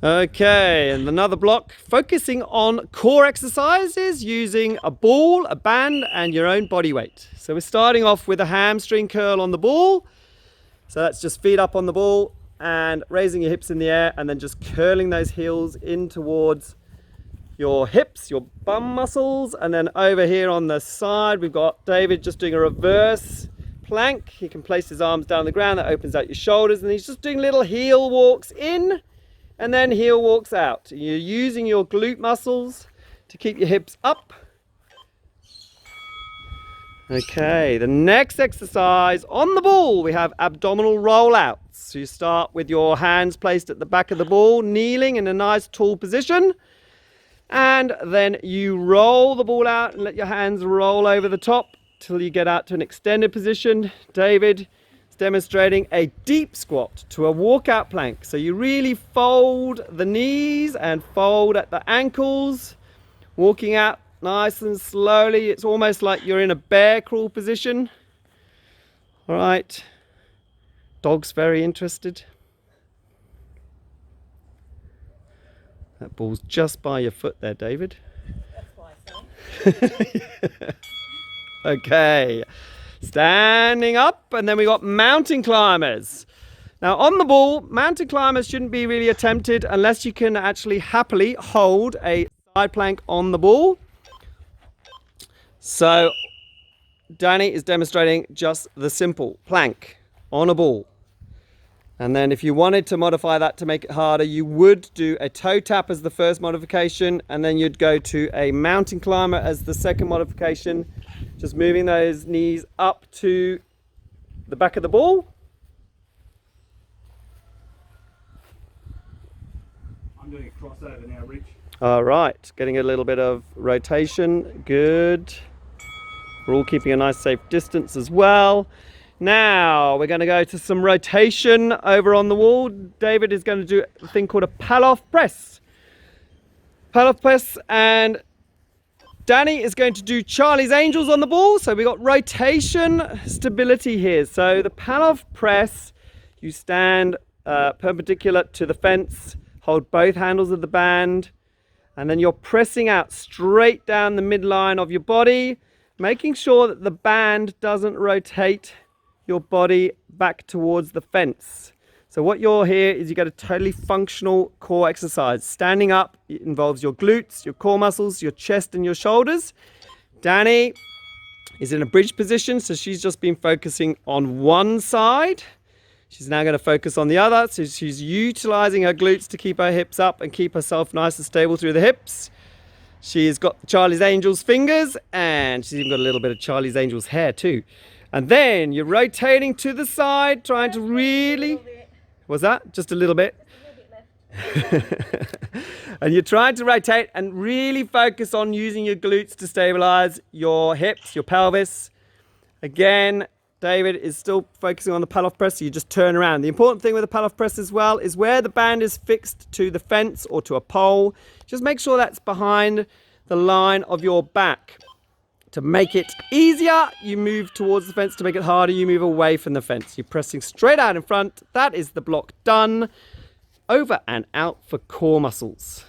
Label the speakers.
Speaker 1: Okay, and another block focusing on core exercises using a ball, a band, and your own body weight. So we're starting off with a hamstring curl on the ball. So that's just feet up on the ball and raising your hips in the air and then just curling those heels in towards your hips, your bum muscles. And then over here on the side, we've got David just doing a reverse plank. He can place his arms down the ground. That opens out your shoulders, and he's just doing little heel walks in and then heel walks out. You're using your glute muscles to keep your hips up. Okay, the next exercise on the ball, we have abdominal rollouts. So you start with your hands placed at the back of the ball, kneeling in a nice tall position. And then you roll the ball out and let your hands roll over the top till you get out to an extended position. David is demonstrating a deep squat to a walkout plank. So you really fold the knees and fold at the ankles, walking out nice and slowly. It's almost like you're in a bear crawl position. All right. Dog's very interested. That ball's just by your foot there, David.
Speaker 2: That's why, son.
Speaker 1: Okay. Standing up, and then we got mountain climbers. Now on the ball, mountain climbers shouldn't be really attempted unless you can actually happily hold a side plank on the ball. So Danny is demonstrating just the simple plank on a ball. And then if you wanted to modify that to make it harder, you would do a toe tap as the first modification, and then you'd go to a mountain climber as the second modification, just moving those knees up to the back of the ball.
Speaker 3: I'm doing a crossover now, Rich.
Speaker 1: All right, getting a little bit of rotation, good. We're all keeping a nice safe distance as well. Now we're going to go to some rotation over on the wall. David is going to do a thing called a Paloff Press. Paloff Press, and Danny is going to do Charlie's Angels on the ball. So we got rotation, stability here. So the Paloff Press, you stand perpendicular to the fence, hold both handles of the band, and then you're pressing out straight down the midline of your body, making sure that the band doesn't rotate your body back towards the fence. So what you're here is you got a totally functional core exercise. Standing up, it involves your glutes, your core muscles, your chest and your shoulders. Danny is in a bridge position, so she's just been focusing on one side. She's now going to focus on the other. So she's utilizing her glutes to keep her hips up and keep herself nice and stable through the hips. She's got Charlie's Angels fingers, and she's even got a little bit of Charlie's Angels hair too. And then you're rotating to the side, trying to really... Was that? Just a little bit?
Speaker 2: A little bit left.
Speaker 1: And you're trying to rotate and really focus on using your glutes to stabilize your hips, your pelvis. Again, David is still focusing on the Paloff Press, so you just turn around. The important thing with the Paloff Press as well is where the band is fixed to the fence or to a pole, just make sure that's behind the line of your back. To make it easier, you move towards the fence. To make it harder, you move away from the fence. You're pressing straight out in front. That is the block done. Over and out for core muscles.